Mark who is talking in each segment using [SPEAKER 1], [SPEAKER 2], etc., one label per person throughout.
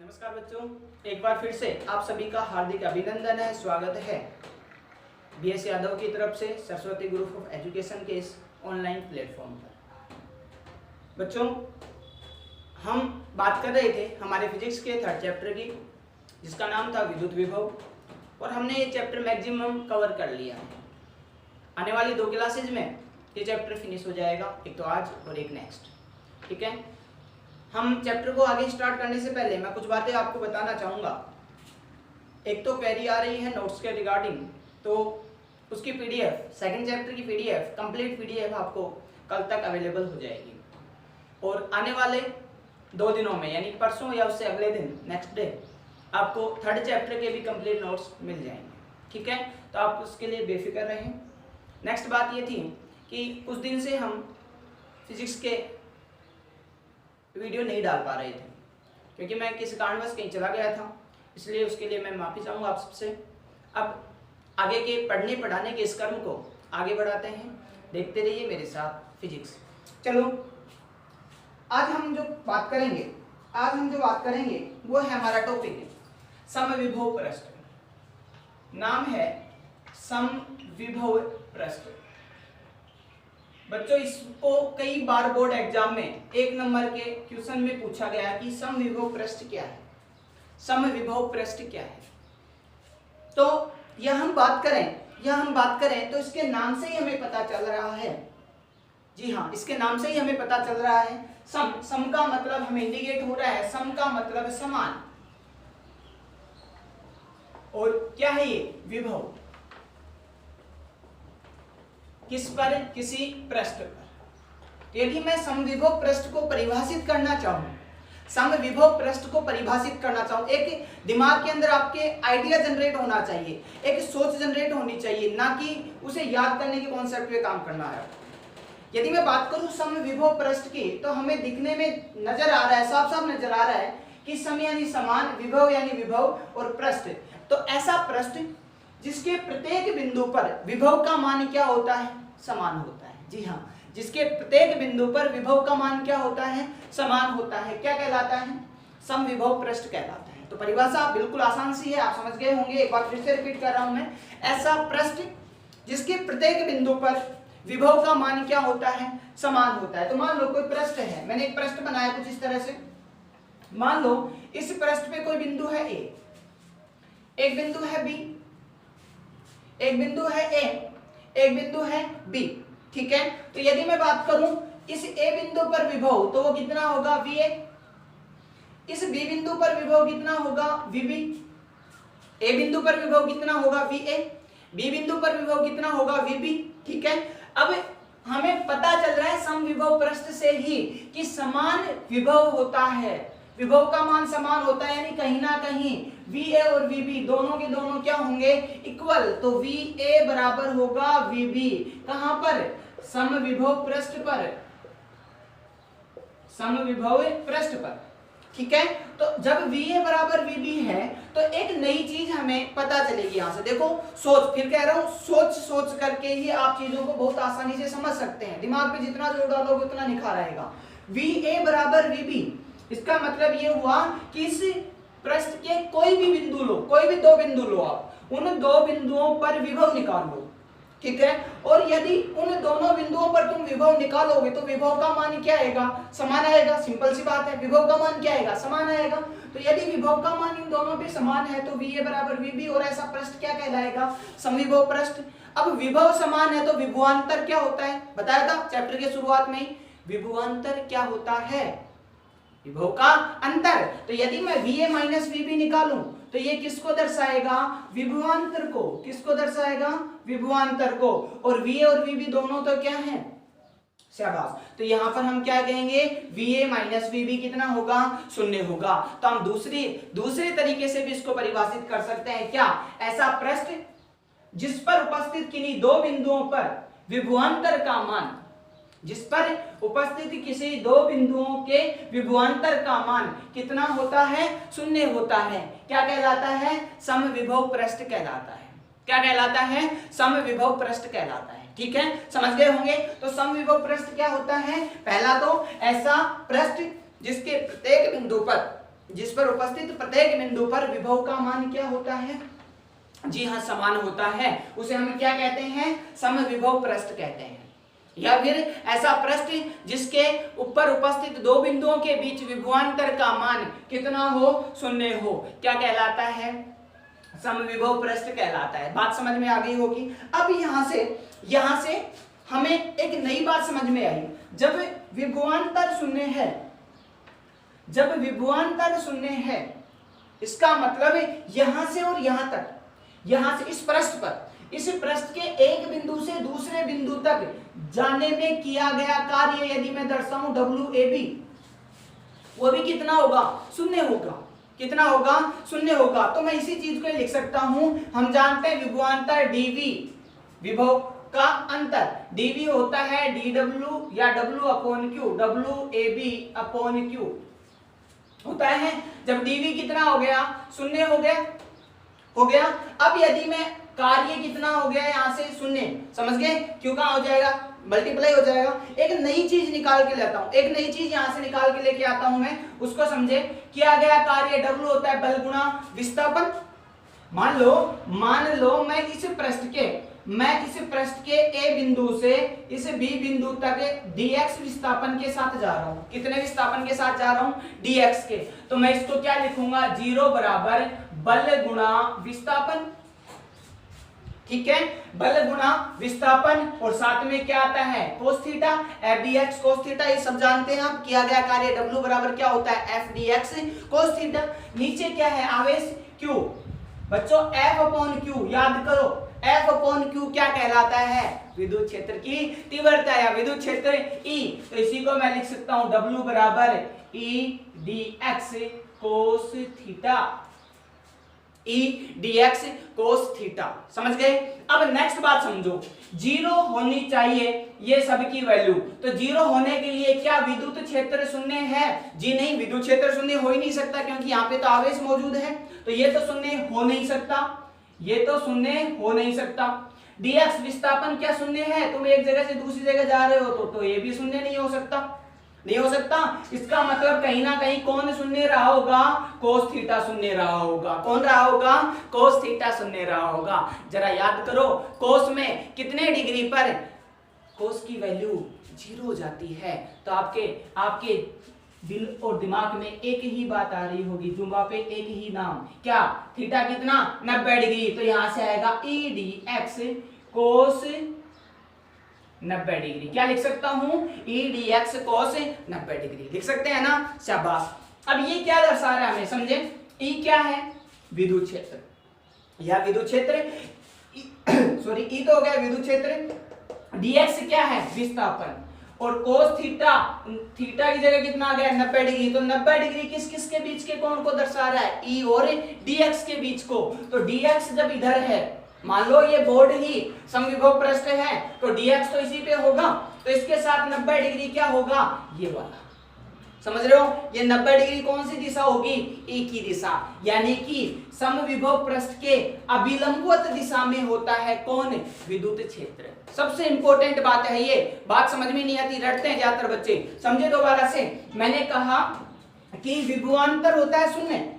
[SPEAKER 1] नमस्कार बच्चों, एक बार फिर से आप सभी का हार्दिक अभिनंदन है, स्वागत है बीएस यादव की तरफ से सरस्वती ग्रुप ऑफ एजुकेशन के इस ऑनलाइन प्लेटफॉर्म पर। बच्चों, हम बात कर रहे थे हमारे फिजिक्स के थर्ड चैप्टर की, जिसका नाम था विद्युत विभव, और हमने ये चैप्टर मैक्सिमम कवर कर लिया है। आने वाली 2 क्लासेज में ये चैप्टर फिनिश हो जाएगा, एक तो आज और एक नेक्स्ट। ठीक है, हम चैप्टर को आगे स्टार्ट करने से पहले मैं कुछ बातें आपको बताना चाहूँगा। एक तो क्वेरी आ रही है नोट्स के रिगार्डिंग, तो उसकी पीडीएफ, सेकंड चैप्टर की पीडीएफ, कंप्लीट पीडीएफ आपको कल तक अवेलेबल हो जाएगी। और आने वाले 2 दिनों में, यानी परसों या उससे अगले दिन, नेक्स्ट डे, आपको थर्ड चैप्टर के भी कंप्लीट नोट्स मिल जाएंगे। ठीक है, तो आप उसके लिए बेफिक्र रहें। नेक्स्ट बात ये थी कि कुछ दिन से हम फिजिक्स के वीडियो नहीं डाल पा रहे थे, क्योंकि मैं किसी कारणवश कहीं चला गया था, इसलिए उसके लिए मैं माफ़ी चाहूँगा आप सबसे। अब आगे के पढ़ने पढ़ाने के इस कर्म को आगे बढ़ाते हैं, देखते रहिए मेरे साथ फिजिक्स। चलो, आज हम जो बात करेंगे वो है, हमारा टॉपिक है समविभव पृष्ठ। नाम है समविभव पृष्ठ। बच्चों, इसको कई बार बोर्ड एग्जाम में 1 नंबर के क्वेश्चन में पूछा गया कि समविभव पृष्ठ क्या है, समविभव पृष्ठ क्या है। तो यह हम बात करें तो इसके नाम से ही हमें पता चल रहा है। जी हाँ, इसके नाम से ही हमें पता चल रहा है। सम का मतलब हमें इंडिकेट हो रहा है, सम का मतलब समान। और क्या है ये विभव, किस पर, किसी पृष्ठ पर। यदि मैं समविभव पृष्ठ को परिभाषित करना चाहूं, एक दिमाग के अंदर आपके आइडिया जनरेट होना चाहिए, एक सोच जनरेट होनी चाहिए, ना कि उसे याद करने के कॉन्सेप्ट पे काम करना है। यदि मैं बात करूं समविभव पृष्ठ की, तो हमें दिखने में नजर आ रहा है, साफ साफ नजर आ रहा है कि सम यानी समान, विभव यानी विभव, और पृष्ठ तो ऐसा पृष्ठ जिसके प्रत्येक बिंदु पर विभव का मान क्या होता है, समान होता है। जी हाँ, जिसके प्रत्येक बिंदु पर विभव का मान क्या होता है, समान होता है, क्या कहलाता है, समविभव पृष्ठ कहलाता है। तो परिभाषा बिल्कुल आसान सी है, आप समझ गए होंगे। एक बार फिर से रिपीट कर रहा हूं मैं, ऐसा पृष्ठ जिसके प्रत्येक बिंदु पर विभव का मान क्या होता है, समान होता है। तो मान लो कोई पृष्ठ है, मैंने एक पृष्ठ बनाया कुछ इस तरह से। मान लो इस पृष्ठ पे कोई बिंदु है A, एक बिंदु है B, एक बिंदु है A, एक बिंदु है B। ठीक है, तो यदि मैं बात करूं इस A बिंदु पर विभव, तो वो कितना होगा, VA। इस B बिंदु पर विभव कितना होगा, VB। A बिंदु पर विभव कितना होगा, VA। B बिंदु पर विभव कितना होगा, VB। ठीक है, अब हमें पता चल रहा है समविभव पृष्ठ से ही कि समान विभव होता है, विभव का मान समान होता है, यानी कहीं ना कहीं VA और VB दोनों के दोनों क्या होंगे, इक्वल। तो VA बराबर होगा VB, कहां पर, समविभव पृष्ठ पर, समविभव पृष्ठ पर। ठीक है, तो जब VA बराबर VB है तो एक नई चीज हमें पता चलेगी। यहां से देखो, फिर कह रहा हूं, सोच करके ही आप चीजों को बहुत आसानी से समझ सकते हैं। दिमाग पे जितना जोर डालोगे उतना निखार आएगा। VA बराबर VB, इसका मतलब ये हुआ कि इस पृष्ठ के कोई भी बिंदु लो, कोई भी 2 बिंदु लो, आप उन 2 बिंदुओं पर विभव निकाल लो। ठीक है, और यदि उन दोनों बिंदुओं पर तुम विभव निकालोगे तो विभव का मान क्या आएगा, समान आएगा। सिंपल सी बात है, विभव का मान क्या आएगा, समान आएगा। तो यदि विभव का मान इन दोनों पे समान है तो VA बराबर VB, और ऐसा पृष्ठ क्या कहलाएगा, समविभव पृष्ठ। अब विभव समान है तो विभवांतर क्या होता है, बताया था चैप्टर के शुरुआत में। विभवांतर क्या होता है, विभव का अंतर। तो यदि मैं VA माइनस VB निकालूं तो ये किसको दर्शाएगा, विभवांतर को। किसको दर्शाएगा, विभवांतर को। और VA और VB दोनों तो क्या है, शाबाश। तो यहां पर हम क्या कहेंगे, VA माइनस VB कितना होगा, 0 होगा। तो हम दूसरे तरीके से भी इसको परिभाषित कर सकते हैं, क्या, ऐसा पृष्ठ जिस पर उपस्थित किन्हीं 2 बिंदुओं पर विभवांतर का मान, जिस पर उपस्थित किसी 2 बिंदुओं के विभवांतर का मान कितना होता है, 0 होता है, क्या कहलाता है, समविभव पृष्ठ कहलाता है। क्या कहलाता है, समविभव पृष्ठ कहलाता है। ठीक है, समझ गए होंगे। तो समविभव पृष्ठ क्या होता है, पहला तो ऐसा पृष्ठ जिसके प्रत्येक बिंदु पर जिस पर उपस्थित प्रत्येक बिंदु पर विभव का मान क्या होता है? जी हाँ, समान होता है। उसे हम क्या कहते हैं? समविभव पृष्ठ कहते हैं। या फिर ऐसा पृष्ठ जिसके ऊपर उपस्थित दो बिंदुओं के बीच विभवांतर का मान कितना हो? शून्य हो, क्या कहलाता है? समविभव पृष्ठ कहलाता है। बात समझ में आ गई होगी। अब यहां से हमें एक नई बात समझ में आई। जब विभवांतर शून्य है, इसका मतलब यहां से और यहां से इस पृष्ठ के एक बिंदु से दूसरे बिंदु तक जाने में किया गया कार्य यदि मैं दर्शाऊं WAB, वो भी कितना होगा? शून्य होगा। कितना होगा? शून्य होगा। तो मैं इसी चीज को लिख सकता हूं। हम जानते हैं विभवांतर dV, विभव का अंतर dV होता है dW या W/Q, WAB/Q होता है। जब dV कितना हो गया? शून्य हो गया। अब यदि मैं कार्य कितना हो गया यहां से? शून्य। समझ गए? क्यों कहां हो जाएगा? मल्टीप्लाई हो जाएगा। एक नई चीज निकाल के लेता हूं, एक नई चीज यहां से निकाल के लेके आता हूं मैं, उसको समझे। किया गया कार्य W होता है बल गुणा विस्थापन। मान लो मैं इस पृष्ठ के A बिंदु से इस B बिंदु तक dx विस्थापन के साथ जा रहा हूं। कितने विस्थापन के साथ जा रहा हूं? dx के। तो मैं इसको क्या लिखूंगा? 0 बराबर बल गुणा विस्थापन। ठीक है, बल गुणा विस्थापन, और साथ में क्या आता है? cos theta, fdx cos theta, ये सब जानते हैं आप। किया गया कार्य W बराबर क्या होता है? fdx cos theta. नीचे क्या है? आवेश Q। बच्चों F/Q याद करो, F/Q क्या कहलाता है? विद्युत क्षेत्र की तीव्रता या विद्युत क्षेत्र E। तो इसी को मैं लिख सकता हूं W बराबर EDX cos theta, EDX cos theta. समझ गए? अब नेक्स्ट बात समझो, 0 होनी चाहिए ये सबकी वैल्यू। तो 0 होने के लिए क्या विद्युत क्षेत्र शून्य है? जी नहीं, विद्युत क्षेत्र शून्य हो ही नहीं सकता, क्योंकि यहाँ पे तो आवेश मौजूद है। तो ये तो शून्य हो नहीं सकता, dx विस्थापन क्या शून्य है? तुम एक जगह से दूसरी जगह जा रहे हो तो ये भी शून्य नहीं हो सकता। इसका मतलब कहीं ना कहीं कौन शून्य रहा होगा? cos थीटा शून्य रहा होगा। कौन रहा होगा? cos थीटा शून्य रहा होगा। जरा याद करो, cos में कितने डिग्री पर cos की वैल्यू 0 हो जाती है? तो आपके दिल और दिमाग में एक ही बात आ रही होगी, जुम्बा पे एक ही नाम, क्या? थीटा कितना? 90 डिग्री। तो यहां से आएगा EDX cos 90 डिग्री। क्या लिख सकता हूं? EDX cos 90 डिग्री लिख सकते हैं ना? शाबाश। अब ये क्या दर्शा रहा है हमें? समझे? E क्या है? विद्युत क्षेत्र या विद्युत क्षेत्र। सॉरी, E तो हो गया विद्युत क्षेत्र, dx क्या है? विस्थापन, और cos थीटा की जगह कितना आ गया? 90 डिग्री। तो 90 डिग्री किस के बीच के कोण को दर्शा रहा है? E और dx के बीच को। तो dx जब इधर है, मान लो ये बोर्ड ही समविभव पृष्ठ है, तो dx तो इसी पे होगा, तो इसके साथ 90 डिग्री क्या होगा? ये वाला। समझ रहे हो? ये 90 डिग्री कौन सी दिशा होगी? E की दिशा। यानी कि समविभव पृष्ठ के अभिलंबवत दिशा में होता है कौन? विद्युत क्षेत्र। सबसे इंपॉर्टेंट बात है ये। बात समझ में नहीं आती, रटते हैं ज्यादातर बच्चे। समझे दोबारा से। मैंने कहा कि विभवांतर होता है शून्य।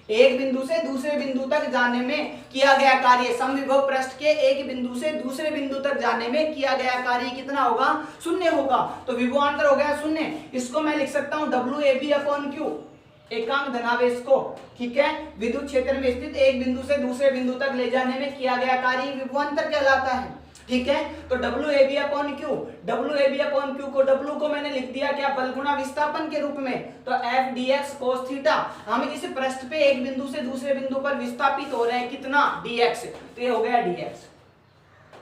[SPEAKER 1] एक बिंदु से दूसरे बिंदु तक जाने में किया गया कार्य, समविभव पृष्ठ के एक बिंदु से दूसरे बिंदु तक जाने में किया गया कार्य कितना होगा? शून्य होगा। तो विभवांतर हो गया शून्य। इसको मैं लिख सकता हूं WAB/Q, एकांक धनावेश को। ठीक है, विद्युत क्षेत्र में स्थित एक बिंदु से दूसरे बिंदु तक ले जाने में किया गया कार्य विभवांतर कहलाता है। ठीक है, तो WAB/Q को W को मैंने लिख दिया क्या? बल गुणा विस्थापन के रूप में। तो FDX cos थीटा, हम इस पृष्ठ पे एक बिंदु से दूसरे बिंदु पर विस्थापित हो रहे हैं, कितना? dx। तो ये हो गया dx।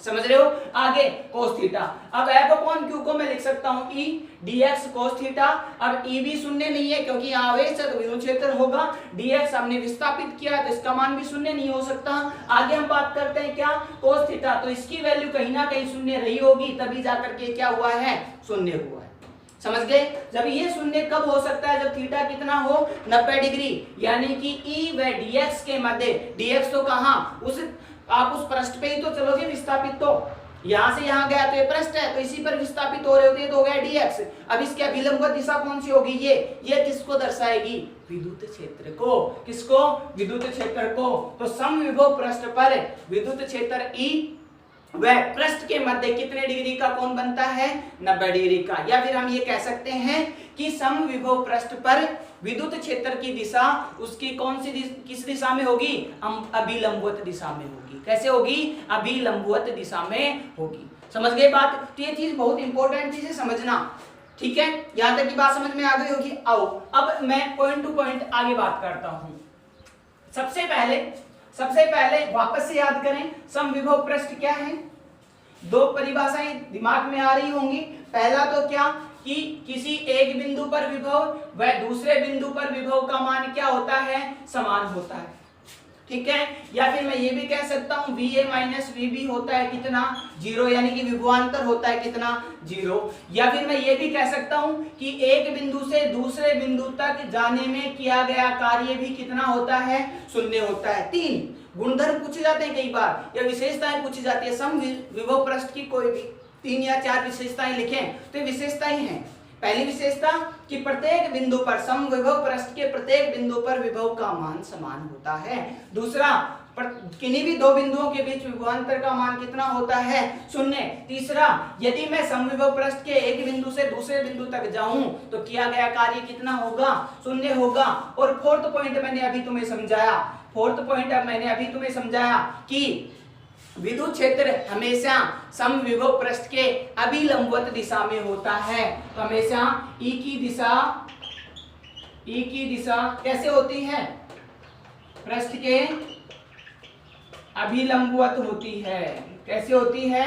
[SPEAKER 1] समझ रहे हो? आगे cos थीटा। अब F/Q को मैं लिख सकता हूं EDX cos थीटा। अब E भी शून्य नहीं है, क्योंकि यहाँ आवेश है तो विद्युत क्षेत्र होगा। dx हमने विस्थापित किया तो इसका मान भी शून्य नहीं हो सकता। आगे हम बात करते हैं क्या? cos theta. तो इसकी वैल्यू कहीं ना कहीं शून्य रही होगी, तभी जाकर के क्या हुआ है? शून्य हुआ है। समझ गए? जब ये शून्य कब हो सकता है? जब थीटा कितना हो? 90 डिग्री। यानी कि E व dx के मध्य, dx तो कहां? आप उस पृष्ठ पे ही तो चलोगे विस्थापित। तो यहां से यहां गया तो ये पृष्ठ है, तो इसी पर विस्थापित हो रहे होते हैं, तो हो गया dx। अब इसके अभिलंबवत दिशा कौन सी होगी? ये किसको दर्शाएगी? विद्युत क्षेत्र को। किसको? विद्युत क्षेत्र को। तो समविभव पृष्ठ पर विद्युत क्षेत्र E वह पृष्ठ के मध्य कितने डिग्री का कोण बनता है? 90 डिग्री का। या फिर हम ये कह सकते हैं कि समविभव पृष्ठ पर विद्युत क्षेत्र की दिशा उसकी कौन सी किस दिशा में होगी? अभिलंबवत दिशा में होगी। कैसे होगी? अभिलंबवत दिशा में होगी। समझ गए बात? तो ये चीज बहुत इंपॉर्टेंट चीज है समझना, ठीक है? यहां तक की बात समझ में आ गई होगी। आओ अब मैं पॉइंट टू पॉइंट आगे बात करता हूं। सबसे पहले वापस से याद करें, समविभव पृष्ठ क्या है? दो परिभाषाएं दिमाग में आ रही होंगी। पहला तो क्या कि किसी एक बिंदु पर विभव व दूसरे बिंदु पर विभव का मान क्या होता है? समान होता है, ठीक है? या फिर मैं ये भी कह सकता हूं VA माइनस VB होता है कितना? 0, यानी कि विभवांतर होता है कितना? 0। या फिर मैं ये भी कह सकता हूं कि एक बिंदु से दूसरे बिंदु तक जाने में किया गया कार्य भी कितना होता है? 0 होता है। 3 गुणधर्म पूछे जाते हैं कई बार, या विशेषताएं पूछी जाती है समविभव पृष्ठ की। कोई भी 3 या 4 विशेषताएं लिखें तो विशेषताएं हैं। पहली विशेषता कि प्रत्येक बिंदु पर समविभव पृष्ठ के प्रत्येक बिंदु पर विभव का मान समान होता है। दूसरा, किन्हीं भी दो बिंदुओं के बीच विभवांतर का मान कितना होता है? 0। तीसरा, यदि मैं समविभव पृष्ठ के एक बिंदु से दूसरे बिंदु तक जाऊं तो किया गया कार्य कितना होगा? 0 होगा। और फोर्थ पॉइंट मैंने अभी तुम्हें समझाया कि विद्युत क्षेत्र हमेशा समविभव पृष्ठ के अभिलंबवत दिशा में होता है। तो हमेशा E की दिशा कैसे होती है? पृष्ठ के अभिलंबवत होती है। कैसे होती है?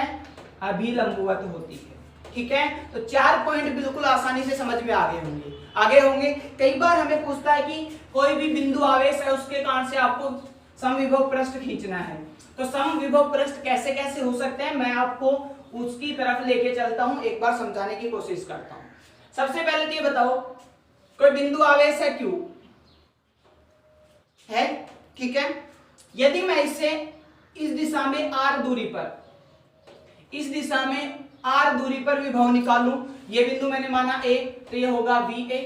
[SPEAKER 1] अभिलंबवत होती है, ठीक है? तो 4 पॉइंट बिल्कुल आसानी से समझ में आगे होंगे। कई बार हमें पूछता है कि कोई भी बिंदु आवेश है, उसके कारण से आपको समविभव पृष्ठ खींचना है। तो समविभव पृष्ठ कैसे कैसे हो सकते हैं, मैं आपको उसकी तरफ लेके चलता हूं, एक बार समझाने की कोशिश करता हूं। सबसे पहले तो ये बताओ, कोई बिंदु आवेश है Q है, ठीक है? यदि मैं इससे इस दिशा में r दूरी पर विभव निकालूं, ये बिंदु मैंने माना A, तो ये होगा VA,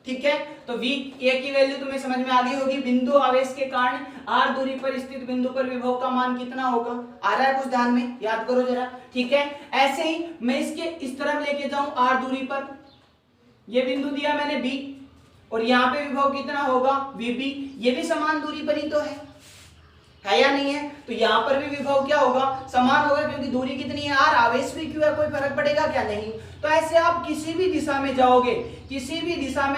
[SPEAKER 1] ठीक है? तो VA की वैल्यू तुम्हें समझ में आ गई होगी। बिंदु आवेश के कारण r दूरी पर स्थित बिंदु पर विभव का मान कितना होगा? आ रहा है कुछ ध्यान में? याद करो जरा, ठीक है? ऐसे ही मैं इसके इस तरफ लेके जाऊं r दूरी पर, ये बिंदु दिया मैंने B, और यहाँ पे विभव कितना होगा? VB। ये भी समान दूरी पर ही तो है या नहीं है? तो यहाँ पर भी विभव क्या होगा? समान होगा, क्योंकि दूरी कितनी है? r, आवेश भी Q है, कोई फर्क पड़ेगा क्या? नहीं। तो ऐसे आप किसी भी दिशा में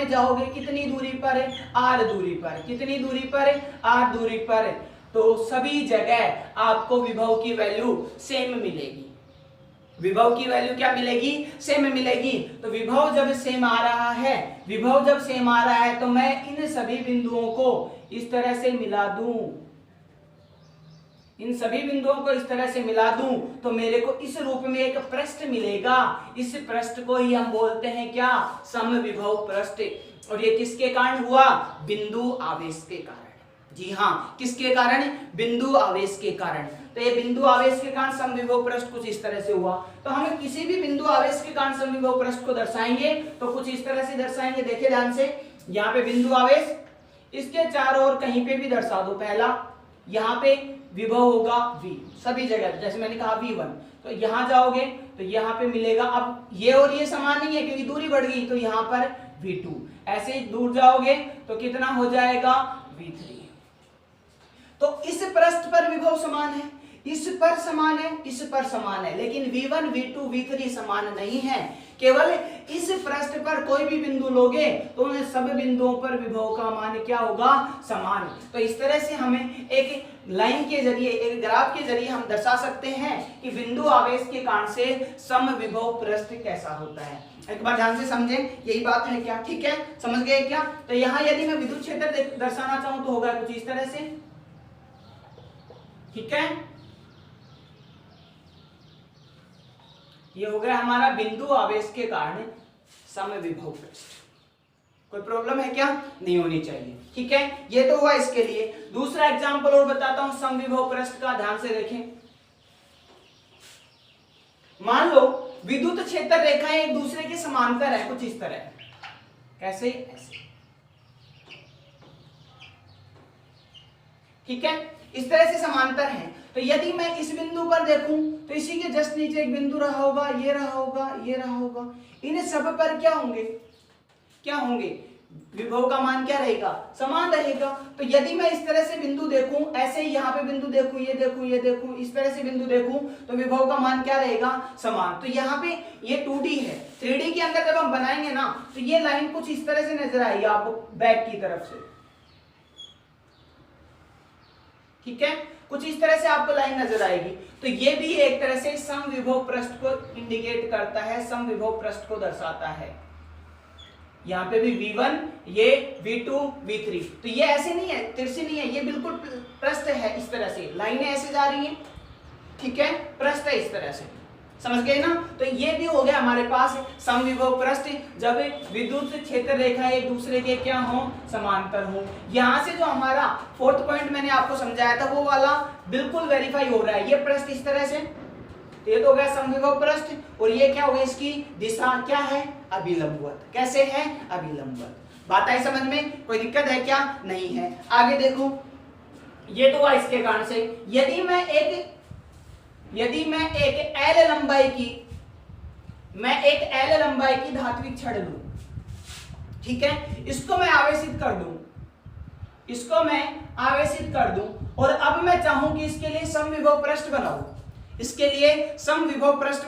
[SPEAKER 1] जाओगे, कितनी दूरी पर है? r दूरी पर। कितनी दूरी पर है? r दूरी पर। तो सभी जगह आपको विभव की वैल्यू सेम मिलेगी। विभव की वैल्यू क्या मिलेगी? सेम मिलेगी। तो विभव जब सेम आ रहा है, तो मैं इन सभी बिंदुओं को इस तरह से मिला दूं, तो मेरे को इस रूप में एक पृष्ठ मिलेगा। इस पृष्ठ को ही हम बोलते हैं क्या? समविभव पृष्ठ। और ये किसके कारण हुआ? बिंदु आवेश के कारण। जी हाँ, किसके कारण? बिंदु आवेश के कारण। तो ये बिंदु आवेश के कारण समविभव पृष्ठ कुछ इस तरह से हुआ। तो हम किसी भी बिंदु आवेश के कारण समविभव पृष्ठ को दर्शाएंगे तो कुछ इस तरह से दर्शाएंगे। देखिए ध्यान से, यहाँ पे बिंदु आवेश, इसके चारों ओर कहीं पे भी दर्शा दो। पहला, यहाँ पे विभव होगा V, सभी जगह, जैसे मैंने कहा V1। तो यहाँ जाओगे तो यहाँ पे मिलेगा, अब ये और ये समान नहीं है क्योंकि दूरी बढ़ गई, तो यहाँ पर V2। ऐसे ही दूर जाओगे तो कितना हो जाएगा? V3। तो इस पृष्ठ पर विभव समान है, इस पर समान है, लेकिन V1, V2, V3 समान नहीं है। केवल इस पृष्ठ पर कोई भी बिंदु लोगे तो उन सब बिंदुओं पर विभव का मान क्या होगा? समान। तो इस तरह से हमें एक लाइन के जरिए, एक ग्राफ के जरिए हम दर्शा सकते हैं कि बिंदु आवेश के कारण से समविभव पृष्ठ कैसा होता है। एक बार ध्यान से समझें, यही बात है क्या? ठीक है, समझ गए क्या? तो यहाँ यदि मैं विद्युत क्षेत्र दर्शाना चाहूं तो होगा कुछ इस तरह से, ठीक है? ये हो गया हमारा बिंदु आवेश के कारण समविभव पृष्ठ। कोई प्रॉब्लम है क्या? नहीं होनी चाहिए, ठीक है? ये तो हुआ इसके लिए। दूसरा एग्जांपल और बताता हूं समविभव पृष्ठ का, ध्यान से देखें। मान लो विद्युत क्षेत्र रेखाएं एक दूसरे के समांतर है, कुछ इस तरह। कैसे? ऐसे। ठीक है, इस तरह से समांतर हैं। तो यदि मैं इस बिंदु पर देखूं तो इसी के जस्ट नीचे एक बिंदु रहा होगा, ये रहा होगा, ये रहा होगा। इन सब पर क्या होंगे? क्या होंगे? विभव का मान क्या रहेगा? समान रहेगा। तो यदि मैं इस तरह से बिंदु देखूं, ऐसे ही यहाँ पे बिंदु देखूं, ये देखूं, ये देखूं, इस तरह से बिंदु देखूं, तो विभव का मान क्या रहेगा? समान। तो यहाँ पे ये 2D है, 3D के अंदर जब हम बनाएंगे ना, तो ये लाइन कुछ इस तरह से नजर आएगी आपको बैक की तरफ से। ठीक है, कुछ इस तरह से आपको लाइन नजर आएगी। तो ये भी एक तरह से समविभव पृष्ठ को इंडिकेट करता है, समविभव पृष्ठ को दर्शाता है। यहाँ पे भी V1, ये V2, V3। तो ये ऐसे नहीं है, तिरछी नहीं है, ये बिल्कुल पृष्ठ है। इस तरह से लाइनें ऐसे जा रही हैं। ठीक है, पृष्ठ है इस तरह से, समझ गए ना? तो ये भी हो गया हमारे पास समविभव पृष्ठ, जब विद्युत क्षेत्र रेखाएं एक दूसरे के क्या हो? समांतर हो। यहां से जो हमारा 4th पॉइंट मैंने आपको समझाया था वो वाला बिल्कुल वेरीफाई हो रहा है। ये पृष्ठ इस तरह से, तो ये तो हो गया समविभव पृष्ठ, और ये क्या होगा? इसकी दिशा क्या है? अभिलंबवत। कैसे है? अभिलंबवत। बात आई समझ में? कोई दिक्कत है क्या? नहीं है। आगे देखो, ये तो हुआ इसके कारण से। यदि मैं एक L लंबाई की धात्विक छड़ लूं, ठीक है, इसको मैं आवेशित कर दूं, और अब मैं चाहूं कि इसके लिए समविभव पृष्ठ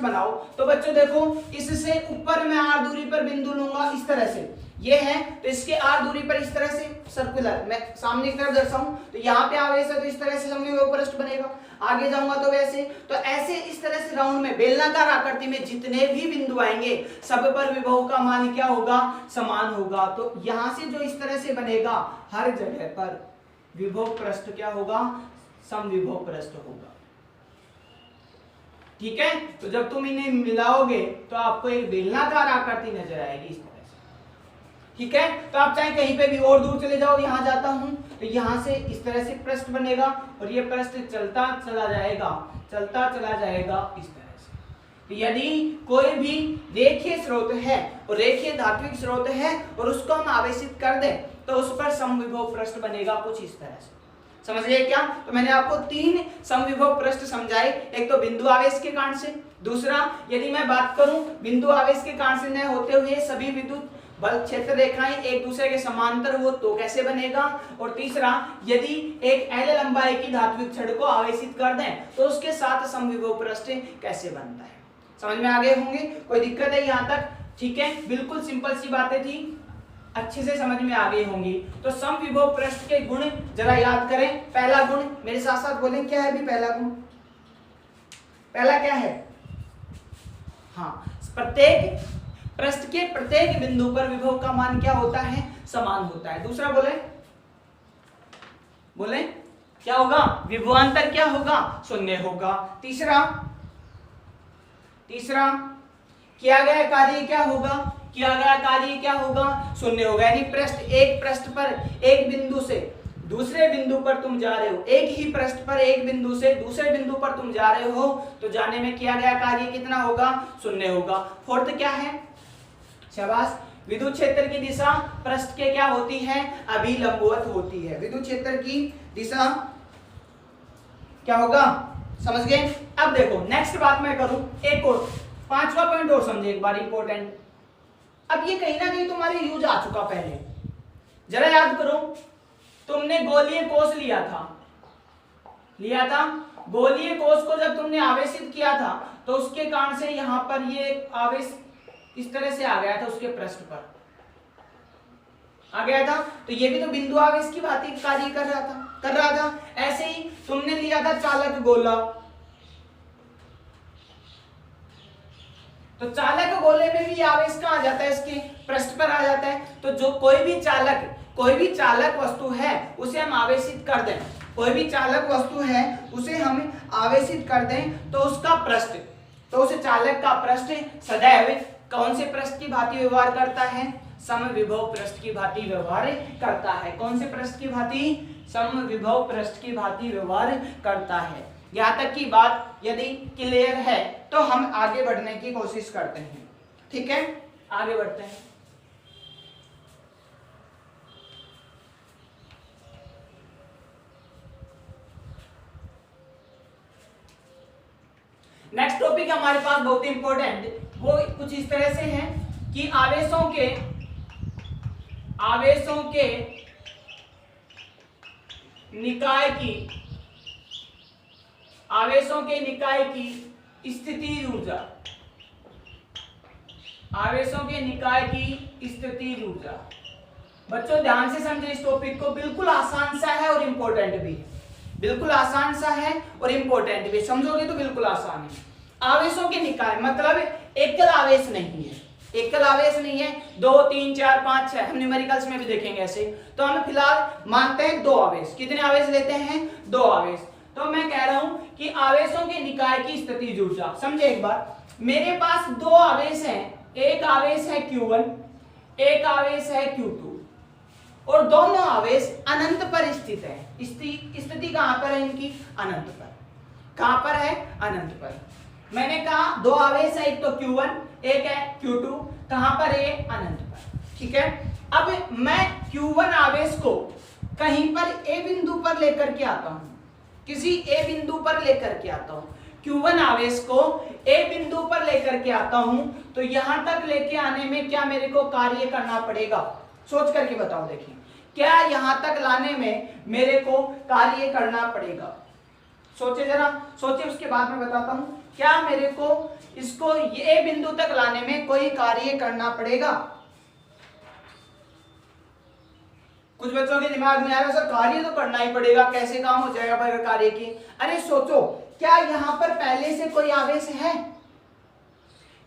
[SPEAKER 1] बनाओ, तो बच्चों देखो, इससे ऊपर मैं r दूरी पर बिंदु लूंगा, इस तरह से ये है, तो इसके r दूरी पर इस तरह से सर्कुलर मैं सामने की तरफ दर्शाऊं, तो यहाँ पे आवेश है, तो इस तरह से समविभव पृष्ठ बनेगा। आगे जाऊंगा तो वैसे, तो ऐसे इस तरह से राउंड में बेलनाकार आकृति में जितने भी बिंदु आएंगे सब पर विभव का मान क्या होगा? समान होगा। तो यहां से जो इस तरह से बनेगा, हर जगह पर विभव पृष्ठ क्या होगा? समविभव पृष्ठ होगा। ठीक है, तो जब तुम इन्हें मिलाओगे तो आपको एक बेलनाकार आकृति नजर आएगी इस तरह से। ठीक है, तो आप चाहे कहीं पे भी और दूर चले जाओ, यहां जाता हूं तो यहां से इस तरह से पृष्ठ बनेगा, और ये पृष्ठ चलता चला जाएगा इस तरह से। तो यदि कोई भी रेखीय स्रोत है और रेखीय धात्विक स्रोत है और उसको हम आवेशित कर दें, तो उस पर समविभव पृष्ठ बनेगा कुछ इस तरह से। समझ गए क्या? तो मैंने आपको 3 समविभव पृष्ठ समझाए। एक तो बिंदु आवेश के कारण से, दूसरा यदि मैं बात करूं बिंदु आवेश के कारण से न होते हुए सभी विद्युत बल क्षेत्र रेखाएं एक दूसरे के समांतर हो तो कैसे बनेगा, और तीसरा यदि एक L लंबाई की धात्विक छड़ को आवेशित कर दें तो उसके साथ समविभव पृष्ठ कैसे बनता है। समझ में आ गए होंगे? कोई दिक्कत है यहाँ तक? ठीक है, बिल्कुल सिंपल सी बातें थी, अच्छे से समझ में आ गई होंगी। तो समविभव पृष्ठ के गुण जरा याद करें। पहला गुण मेरे साथ साथ बोलें, क्या है भी पहला गुण? पहला क्या है? हाँ, प्रत्येक पृष्ठ के प्रत्येक बिंदु पर विभव का मान क्या होता है? समान होता है। दूसरा बोले क्या होगा? विभवांतर क्या होगा? शून्य होगा। तीसरा किया गया कार्य क्या होगा? शून्य होगा। यानी एक पृष्ठ पर एक बिंदु से दूसरे बिंदु पर तुम जा रहे हो, एक ही पृष्ठ पर एक बिंदु से दूसरे बिंदु पर तुम जा रहे हो, तो जाने में किया गया कार्य कितना होगा? शून्य होगा। फोर्थ क्या है? शाबाश, विद्युत क्षेत्र की दिशा पृष्ठ के क्या होती है? अभिलंबवत होती है। विद्युत क्षेत्र की दिशा क्या होगा? समझ गए? अब देखो नेक्स्ट बात मैं करूं, एक और 5वां पॉइंट और समझे एक बार, इंपॉर्टेंट। अब ये कहीं ना कहीं तुम्हारे यूज आ चुका पहले, जरा याद करो। तुमने गोलीय कोष लिया था। गोलीय कोष को जब तुमने आवेशित किया था तो उसके कारण से यहां पर ये आवेश इस तरह से आ गया था, उसके पृष्ठ पर आ गया था, तो ये भी तो बिंदु आवेश की भांति कार्य कर रहा था। ऐसे ही तुमने लिया था चालक गोला, तो चालक गोले में भी आवेश कहां आ जाता है? इसके पृष्ठ पर आ जाता है। तो जो कोई भी चालक वस्तु है उसे हम आवेशित कर दें, तो उसका पृष्ठ, तो उस चालक का पृष्ठ सदैव कौन से पृष्ठ की भांति व्यवहार करता है? समविभव पृष्ठ की भांति व्यवहार करता है। कौन से पृष्ठ की भांति? समविभव पृष्ठ की भांति व्यवहार करता है। यहाँ तक की बात यदि क्लियर है तो हम आगे बढ़ने की कोशिश करते हैं। ठीक है, आगे बढ़ते हैं। नेक्स्ट टॉपिक हमारे पास बहुत इंपॉर्टेंट, वो कुछ इस तरह से है कि आवेशों के निकाय की स्थितिज ऊर्जा, आवेशों के निकाय की स्थितिज ऊर्जा। बच्चों ध्यान से समझे इस टॉपिक को, बिल्कुल आसान सा है और इंपॉर्टेंट भी है, बिल्कुल आसान सा है और इंपॉर्टेंट भी, समझोगे तो बिल्कुल आसान है। आवेशों के निकाय मतलब एकल आवेश नहीं है, एकल आवेश नहीं है, 2 3 4 5 6, हम न्यूमेरिकल्स में भी देखेंगे ऐसे। तो हम फिलहाल मानते हैं 2 आवेश। कितने आवेश लेते हैं? 2 आवेश। तो मैं कह रहा हूं कि आवेशों के निकाय की स्थितिज ऊर्जा। समझे एक बार, मेरे पास 2 आवेश हैं, एक आवेश है Q1, एक आवेश है Q2, और दोनों आवेश अनंत पर स्थित है। स्थिति कहां पर है इनकी? अनंत पर। कहां पर है? अनंत पर। मैंने कहा 2 आवेश है, एक तो Q1 एक है Q2, कहां पर है? अनंत पर। ठीक है, अब मैं Q1 आवेश को कहीं पर A बिंदु पर लेकर के आता हूं, किसी A बिंदु पर लेकर के आता हूं, Q1 आवेश को A बिंदु पर लेकर के आता हूं, तो यहां तक लेके आने में क्या मेरे को कार्य करना पड़ेगा? सोच करके बताओ, देखिए क्या यहां तक लाने में मेरे को कार्य करना पड़ेगा? सोचे जरा, सोचे, उसके बाद में बताता हूं। क्या मेरे को इसको ये बिंदु तक लाने में कोई कार्य करना पड़ेगा? कुछ बच्चों के दिमाग में आ रहा है सर कार्य तो करना ही पड़ेगा, कैसे काम हो जाएगा बगैर कार्य के? अरे सोचो, क्या यहां पर पहले से कोई आवेश है?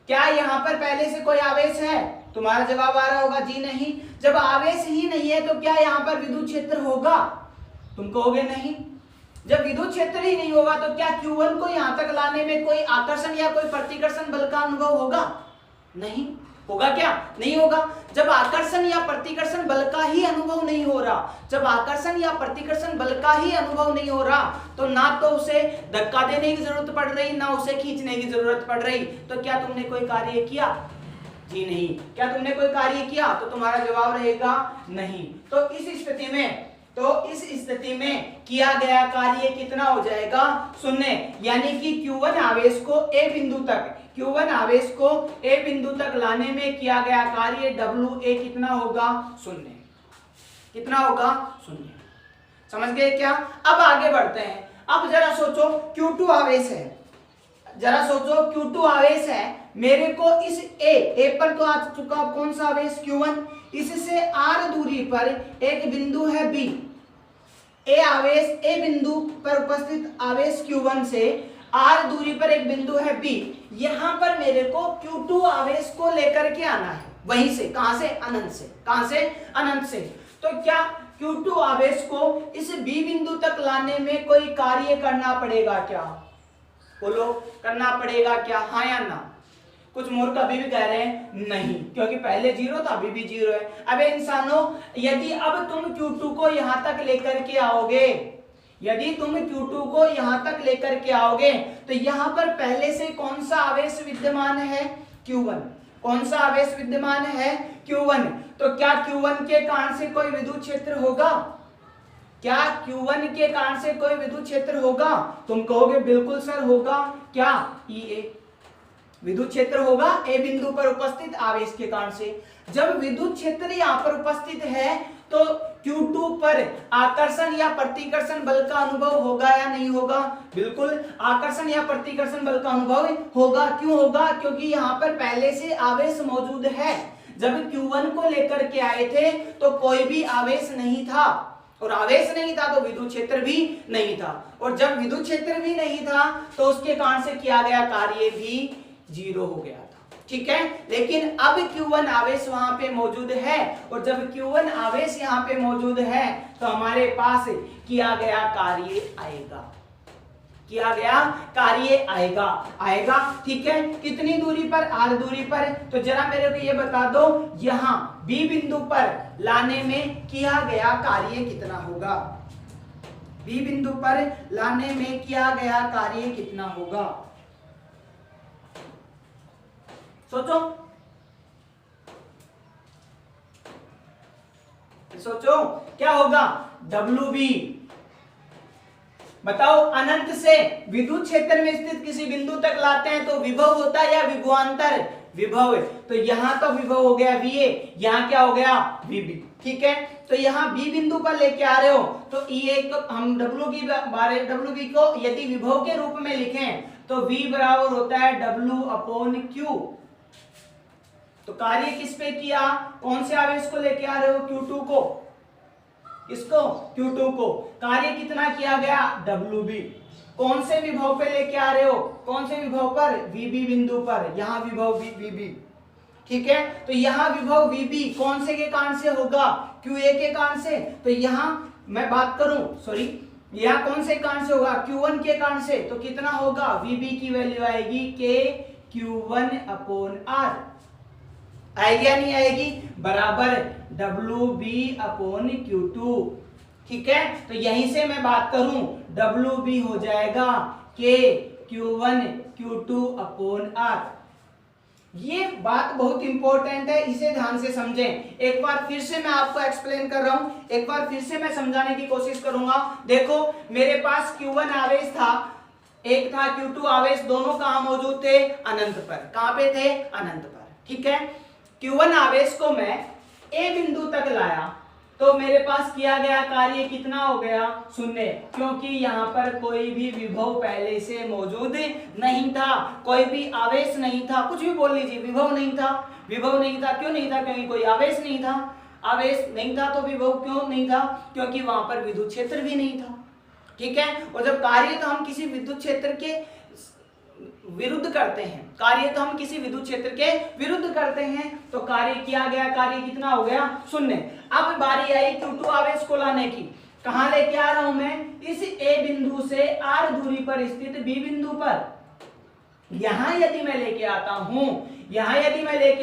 [SPEAKER 1] क्या यहां पर पहले से कोई आवेश है? तुम्हारा जवाब आ रहा होगा जी नहीं। जब आवेश ही नहीं है तो क्या यहां पर विद्युत क्षेत्र होगा? तुम कहोगे नहीं। जब विद्युत क्षेत्र ही नहीं होगा तो क्या Q1 को यहां तक लाने में कोई आकर्षण या कोई प्रतिकर्षण बल का अनुभव होगा? नहीं होगा। क्या नहीं होगा? जब आकर्षण या प्रतिकर्षण बल का ही अनुभव नहीं हो रहा, जब आकर्षण या प्रतिकर्षण बल का ही अनुभव नहीं हो रहा, तो ना तो उसे धक्का देने की जरूरत पड़ रही, ना उसे खींचने की जरूरत पड़ रही, तो क्या तुमने कोई कार्य किया? जी नहीं। क्या तुमने कोई कार्य किया? तो तुम्हारा जवाब रहेगा नहीं। तो इस स्थिति में किया गया कार्य कितना हो जाएगा? 0। यानी कि Q1 आवेश को A बिंदु तक लाने में किया गया कार्य WA कितना होगा? 0। कितना होगा? 0। समझ गए क्या? अब आगे बढ़ते हैं। अब जरा सोचो Q2 आवेश है, जरा सोचो Q2 आवेश है, मेरे को इस A पर तो आ चुका कौन सा आवेश? Q1। इससे R दूरी पर एक बिंदु है B। A बिंदु पर उपस्थित आवेश Q1 से R दूरी पर एक बिंदु है B। यहां पर मेरे को Q2 आवेश को लेकर के आना है, वहीं से, कहां से? अनंत से। कहां से? अनंत से। तो क्या Q2 आवेश को इस B बिंदु तक लाने में कोई कार्य करना पड़ेगा क्या? बोलो, करना पड़ेगा क्या? हाँ या ना? कुछ मूर्ख अभी भी कह रहे हैं नहीं, क्योंकि पहले 0 था, अभी भी 0 है। अबे इंसानों, यदि अब तुम Q2 को यहां तक लेकर के आओगे, यदि तुम Q2 को यहां तक लेकर के आओगे, तो यहां पर पहले से कौन सा आवेश विद्यमान है? Q1। कौन सा आवेश विद्यमान है? Q1। तो क्या Q1 के कारण से कोई विद्युत क्षेत्र होगा? क्या Q1 के कारण से कोई विद्युत क्षेत्र होगा? तुम कहोगे बिल्कुल सर होगा। क्या? EA विद्युत क्षेत्र होगा A बिंदु पर उपस्थित आवेश के कारण से। जब विद्युत क्षेत्र यहाँ पर उपस्थित है तो Q2 पर आकर्षण या प्रतिकर्षण बल का अनुभव होगा या नहीं होगा? बिल्कुल आकर्षण या प्रतिकर्षण बल का अनुभव होगा। क्यों होगा? क्योंकि यहाँ पर पहले से आवेश मौजूद है। जब Q1 को लेकर के आए थे तो कोई भी आवेश नहीं था, और आवेश नहीं था तो विद्युत क्षेत्र भी नहीं था, और जब विद्युत क्षेत्र भी नहीं था तो उसके कारण से किया गया कार्य भी 0 हो गया था। ठीक है, लेकिन अब Q1 आवेश वहां पे मौजूद है, और जब Q1 आवेश यहाँ पे मौजूद है तो हमारे पास किया गया कार्य आएगा, किया गया कार्य आएगा। ठीक है, कितनी दूरी पर? R दूरी पर। तो जरा मेरे को ये बता दो, यहाँ B बिंदु पर लाने में किया गया कार्य कितना होगा? बी बिंदु पर लाने में किया गया कार्य कितना होगा? सोचो सोचो क्या होगा? W B. बताओ, अनंत से विद्युत क्षेत्र में स्थित किसी बिंदु तक लाते हैं तो विभव होता है या विभवांतर? विभव। तो यहां तो विभव हो गया VA, यहां क्या हो गया? VB। ठीक है, तो यहाँ बी बिंदु पर लेके आ रहे हो तो हम डब्ल्यू को यदि विभव के रूप में लिखें तो V बराबर होता है W/Q। तो कार्य किस पे किया? कौन से आवेश को लेके आ रहे हो? Q2 को। इसको Q2 को। कार्य कितना किया गया? WB। कौन से विभव पे लेके आ रहे हो? कौन से विभव पर? VB बिंदु पर। यहाँ विभव VB। ठीक है, तो यहाँ विभव VB कौन से के कारण से होगा? QA के कारण से। तो यहाँ मैं बात करूं, यहाँ कौन से कारण से होगा? Q1 के कारण से। तो कितना होगा? VB की वैल्यू आएगी KQ1/R। आएगी या नहीं आएगी? बराबर WB/Q2। ठीक है, तो यहीं से मैं बात करूं WB हो जाएगा KQ1/Q2/R। ये बात बहुत इंपॉर्टेंट है, इसे ध्यान से समझें। एक बार फिर से मैं आपको एक्सप्लेन कर रहा हूं, एक बार फिर से मैं समझाने की कोशिश करूंगा। देखो, मेरे पास Q1 आवेश था, एक था Q2 आवेश, दोनों कहां मौजूद थे? अनंत पर। कहां पे थे? अनंत पर। ठीक है, Q1 आवेश को मैं A बिंदु तक लाया तो मेरे पास किया गया कार्य कितना हो गया? 0, क्योंकि यहाँ पर कोई भी विभव पहले से मौजूद नहीं था, कोई भी आवेश नहीं था। कुछ भी बोल लीजिए, विभव नहीं था। विभव नहीं था, क्यों नहीं था? क्योंकि कोई आवेश नहीं था। आवेश नहीं था तो विभव क्यों नहीं था? क्योंकि वहां पर विद्युत क्षेत्र भी नहीं था। ठीक है, और जब कार्य तो हम किसी विद्युत क्षेत्र के विरुद्ध करते हैं, कार्य तो हम किसी विद्युत क्षेत्र के विरुद्ध करते हैं, तो कार्य किया गया कार्य कितना हो गया? 0। अब बारी आई Q2 आवेश को लाने की। कहां लेके आ रहा हूं मैं? इस A बिंदु से R दूरी पर स्थित B बिंदु पर। यहां यदि मैं लेके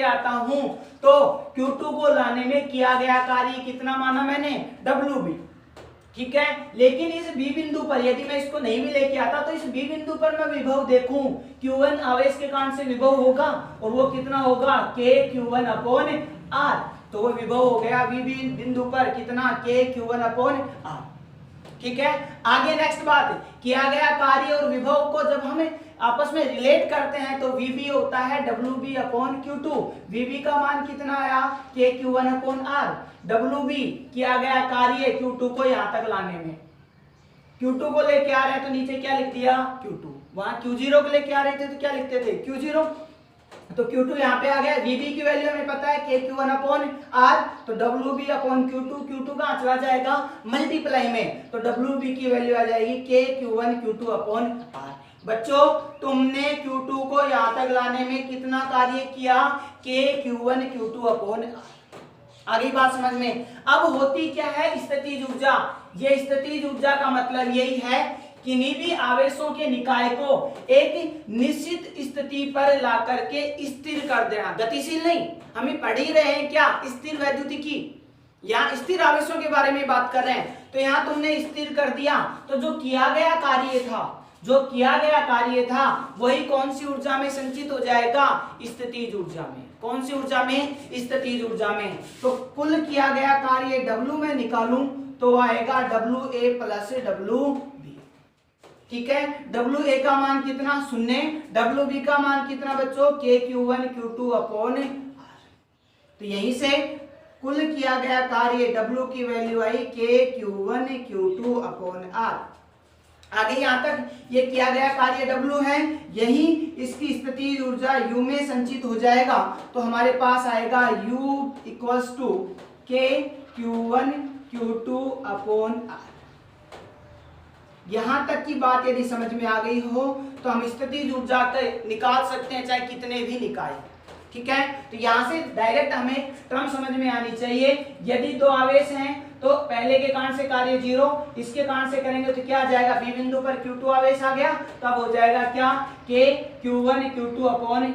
[SPEAKER 1] आता हूं तो Q2 को लाने में किया गया कार्य कितना माना मैंने? WB। ठीक है, लेकिन इस B बिंदु पर यदि मैं इसको नहीं भी लेके आता तो इस B बिंदु पर मैं विभव देखूं, Q1 आवेश के कारण से विभव होगा, और वो कितना होगा? KQ1/R। तो वो विभव हो गया B बिंदु पर कितना? KQ1/R। ठीक है, आगे नेक्स्ट बात, किया गया कार्य और विभव को जब हम आपस में रिलेट करते हैं तो VB होता है WB/Q2। VB का मान कितना आया? KQ1/R। WB किया गया कार्य Q2 को यहां तक लाने में। Q2 को लेके आ रहे हैं तो नीचे क्या लिख दिया? Q2। वहां Q0 को लेके आ रहे थे तो क्या लिखते थे? Q0। तो Q2 यहाँ पे आ गया। VB की वैल्यू हमें पता है KQ1/R, तो WB/Q2, Q2 कहाँ चला जाएगा? मल्टीप्लाई में, तो WB की वैल्यू आ जाएगी KQ1/Q2/R। बच्चों, तुमने Q2 को यहाँ तक लाने में कितना कार्य किया? KQ1/Q2/R। आगे बात समझ में। अब होती क्या है? स्थितिज ऊर्जा। ये स्थितिज ऊर्जा का मतलब यही है किन्हीं भी आवेशों के निकाय को एक निश्चित स्थिति पर ला करके स्थिर कर देना। गतिशील नहीं, हम पढ़ ही रहे हैं क्या? स्थिर वैद्युतिकी। यहाँ स्थिर आवेशों के बारे में बात कर रहे हैं, तो यहाँ तुमने स्थिर कर दिया, तो जो किया गया कार्य था वही कौन सी ऊर्जा में संचित हो जाएगा? स्थितिज ऊर्जा में। कौन सी ऊर्जा में? स्थितिज ऊर्जा में। तो कुल किया गया कार्य W में निकालूं तो आएगा WA+WB। ठीक है, WA का मान कितना? 0। WB का मान कितना बच्चों? KQ1/Q2/R। तो यहीं से कुल किया गया कार्य W की वैल्यू आई KQ1/Q2/R। आगे यहाँ तक ये किया गया कार्य W है, यही इसकी स्थितिज ऊर्जा U में संचित हो जाएगा, तो हमारे पास आएगा U = KQ1/Q2/R। यहां तक की बात यदि समझ में आ गई हो तो हम स्थितिज ऊर्जा निकाल सकते हैं, चाहे कितने भी निकाय। ठीक है, तो यहां से डायरेक्ट हमें टर्म समझ में आनी चाहिए। यदि दो आवेश हैं तो पहले के कारण से कार्य 0, इसके कारण से करेंगे तो क्या आ जाएगा? B बिंदु पर Q2 आवेश आ गया, तो अब हो जाएगा क्या? KQ1/Q2/R।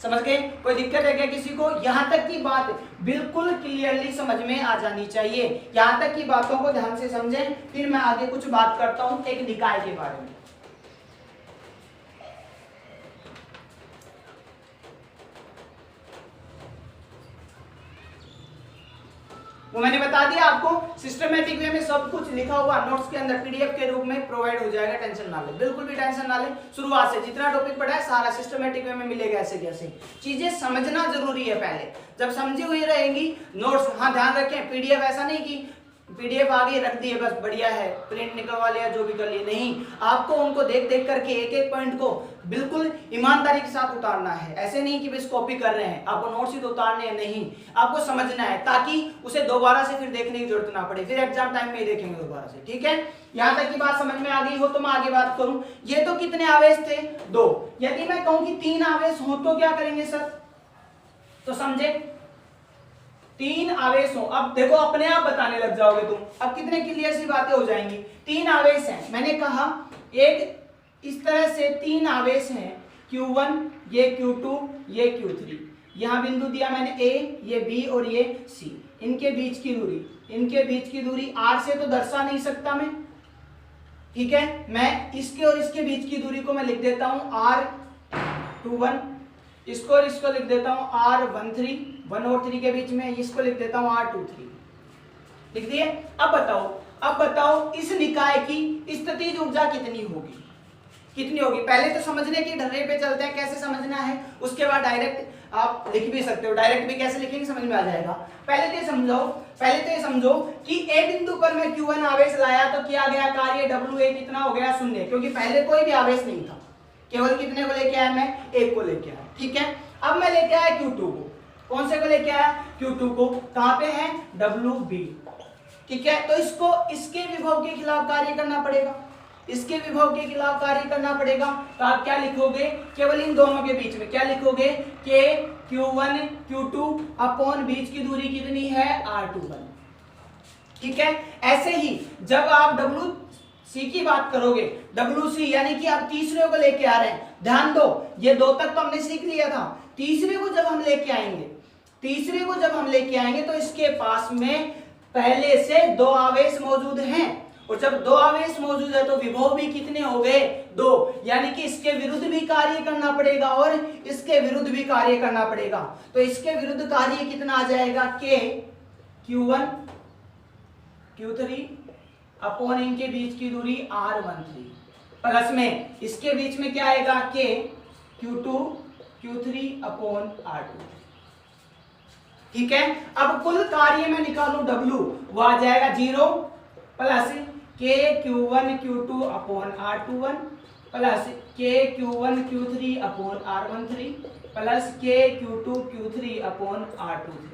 [SPEAKER 1] समझ गए? कोई दिक्कत है क्या किसी को? यहां तक की बात बिल्कुल क्लियरली समझ में आ जानी चाहिए। यहां तक की बातों को ध्यान से समझें, फिर मैं आगे कुछ बात करता हूं एक निकाय के बारे में। वो मैंने बता दिया आपको, सिस्टमेटिक वे में सब कुछ लिखा हुआ नोट्स के अंदर पीडीएफ के रूप में प्रोवाइड हो जाएगा। टेंशन ना ले, बिल्कुल भी टेंशन ना ले। शुरुआत से जितना टॉपिक पढ़ा है सारा सिस्टमेटिक वे में मिलेगा। ऐसे कैसे चीजें समझना जरूरी है। पहले जब समझी हुई रहेंगी नोट्स, हाँ ध्यान रखें, पीडीएफ ऐसा नहीं कि पीडीएफ आगे रख दिए बस बढ़िया है, प्रिंट निकलवा लिया, जो भी कर लिए, नहीं, आपको उनको देख देख करके एक एक पॉइंट को बिल्कुल ईमानदारी के साथ उतारना है। ऐसे नहीं कि बस कॉपी कर रहे हैं, आपको नोट्स ही तो उतारने हैं, नहीं, आपको समझना है ताकि उसे दोबारा से फिर देखने की जरूरत ना पड़े, फिर एग्जाम टाइम में ही देखेंगे दोबारा से। ठीक है, यहां तक की बात समझ में आ गई हो तो मैं आगे बात करूं। ये तो कितने आवेश थे? 2। यदि मैं कहूं कि 3 आवेश हो तो क्या करेंगे सर? तो समझे, 3 आवेश हो, अब देखो अपने आप बताने लग जाओगे तुम, अब कितने क्लियर सी बातें हो जाएंगी। 3 आवेश हैं, मैंने कहा एक इस तरह से 3 आवेश हैं, Q1, ये Q2, ये Q3, यहां बिंदु दिया मैंने A, ये B और ये C, इनके बीच की दूरी R से तो दर्शा नहीं सकता मैं, ठीक है, मैं इसके और इसके बीच की दूरी को मैं लिख देता हूं R21, इसको और इसको लिख देता हूं R13, 1 और 3 के बीच में इसको लिख देता हूं R23, लिख दिए। अब बताओ इस निकाय की स्थितिज ऊर्जा कितनी होगी? पहले तो समझने की ढर्रे पे चलते हैं, कैसे समझना है, उसके बाद डायरेक्ट आप लिख भी सकते हो, डायरेक्ट भी कैसे लिखेंगे समझ में आ जाएगा। पहले तो ये समझो कि ए बिंदु पर मैं Q1 आवेश लाया तो किया गया कार्य WA कितना हो गया? 0, क्योंकि पहले कोई भी आवेश नहीं था, केवल कितने को लेके आया? मैं 1 को लेके आया। ठीक है, अब मैं लेके आया Q2 को, कौन से को लेके आया? Q2 को, कहां पे है? WB, ठीक है, तो इसको इसके विभव के खिलाफ कार्य करना पड़ेगा, तो आप क्या लिखोगे? केवल इन दोनों के बीच में क्या लिखोगे? कि Q1 Q2 अपॉन बीच की दूरी कितनी है? R21, ठीक है। ऐसे ही जब आप WC की बात करोगे, WC यानी कि आप तीसरे को लेके आ रहे हैं, ध्यान दो, ये 2 तक तो हमने सीख लिया था, तीसरे को जब हम लेके आएंगे तो इसके पास में पहले से 2 आवेश मौजूद हैं, और जब 2 आवेश मौजूद है तो विभव भी कितने हो गए? 2, यानी कि इसके विरुद्ध भी कार्य करना पड़ेगा और इसके विरुद्ध भी कार्य करना पड़ेगा, तो इसके विरुद्ध कार्य कितना आ जाएगा? K Q1 Q3 अपॉन इनके बीच की दूरी R13, प्लस में इसके बीच में क्या आएगा? K Q2 Q3 upon R23, ठीक है। अब कुल कार्य में निकालू W, वो आ जाएगा 0 plus K Q1 Q2 upon R21 plus K Q1 Q3 upon R13 plus K Q2 Q3 upon R23,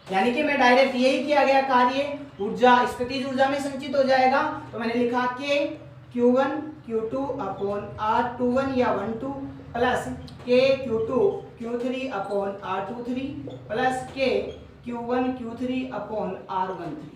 [SPEAKER 1] यानी कि मैं डायरेक्ट यही किया गया कार्य ऊर्जा स्थितिज ऊर्जा में संचित हो जाएगा, तो मैंने लिखा K Q1 Q2 upon R21 या 12 plus K Q2 Q3 upon R23 plus K Q1 Q3 upon R13,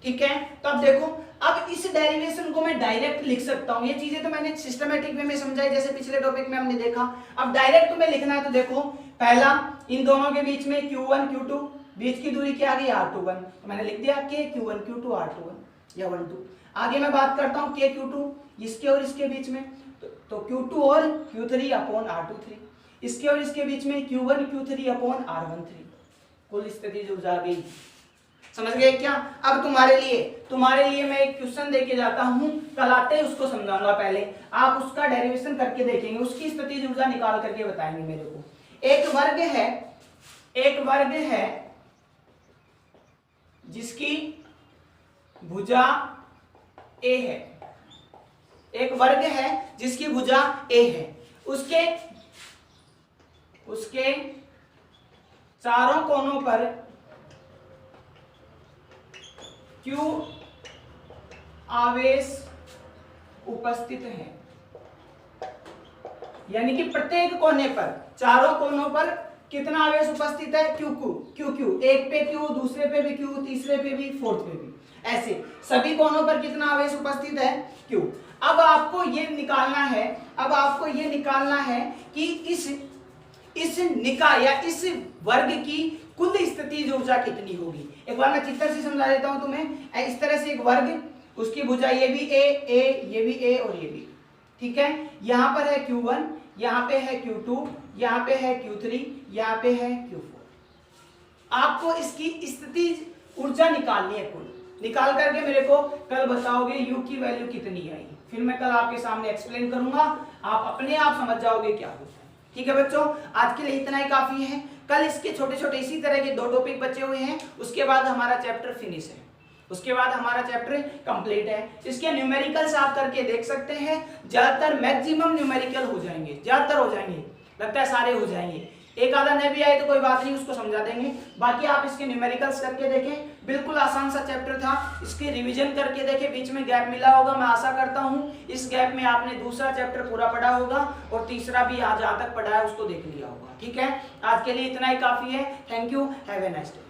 [SPEAKER 1] ठीक है। तो अब देखो, अब इस डेरिवेशन को मैं डायरेक्ट लिख सकता हूं, ये चीजें तो मैंने सिस्टमेटिक वे में समझाई, जैसे पिछले टॉपिक में हमने देखा। अब डायरेक्ट तुम्हें लिखना है तो देखो, पहला इन दोनों के बीच में Q1 Q2 बीच की दूरी क्या आ गई? R21, तो मैंने लिख दिया K Q1 Q2 R21 या 12। आगे मैं बात करता हूं K Q2 इसके और इसके बीच में, तो Q2 और Q3 अपॉन R23, इसके और इसके बीच में Q1 Q3 अपॉन R13, कुल स्थितिज ऊर्जा आ गई। समझ गए क्या? अब तुम्हारे लिए मैं एक क्वेश्चन देके जाता हूं, कल आते ही उसको समझाऊंगा, पहले आप उसका डेरिवेशन करके देखेंगे, उसकी स्थितिज ऊर्जा निकाल करके बताएंगे मेरे को। एक वर्ग है जिसकी भुजा A है, एक वर्ग है जिसकी भुजा A है, उसके चारों कोनों पर Q आवेश उपस्थित हैं, यानी कि प्रत्येक कोने पर, चारों कोनों पर कितना आवेश उपस्थित है? Q, एक पे Q, दूसरे पे भी Q, तीसरे पे भी, फोर्थ पे भी, ऐसे सभी कोनों पर कितना आवेश उपस्थित है? Q। अब आपको ये निकालना है कि इस निकाय या इस वर्ग की कुल स्थितिज ऊर्जा कितनी होगी। एक बार मैं चित्र से समझा देता हूं तुम्हें। इस तरह से एक वर्ग, उसकी भुजा ये भी ए, ये भी ए और ये भी, ठीक है। यहाँ पर है Q1, यहाँ पे है Q2, यहाँ पे है Q3, यहाँ पे है Q4। आपको इसकी स्थितिज ऊर्जा निकालनी है कुल। निकाल करके मेरे को कल बताओगे U की वैल्यू कितनी आई, फिर मैं कल आपके सामने एक्सप्लेन करूंगा, आप अपने आप समझ जाओगे क्या होता है। ठीक है बच्चों, आज के लिए इतना ही काफी है। कल इसके छोटे छोटे इसी तरह के 2 टॉपिक बचे हुए हैं, उसके बाद हमारा चैप्टर फिनिश है, उसके बाद हमारा चैप्टर कंप्लीट है। इसके न्यूमेरिकल्स आप करके देख सकते हैं, ज्यादातर मैक्सिमम न्यूमेरिकल हो जाएंगे, ज्यादातर हो जाएंगे, लगता है सारे हो जाएंगे। एक आधा नहीं भी आए तो कोई बात नहीं, उसको समझा देंगे। बाकी आप इसके न्यूमेरिकल्स करके देखें, बिल्कुल आसान सा चैप्टर था। इसके रिवीजन करके देखें, बीच में गैप मिला होगा, मैं आशा करता हूं इस गैप में आपने दूसरा चैप्टर पूरा पढ़ा होगा और तीसरा भी आज जहां तक पढ़ा है उसको देख लिया होगा। ठीक है, आज के लिए इतना ही काफी है। Thank you, have a nice day.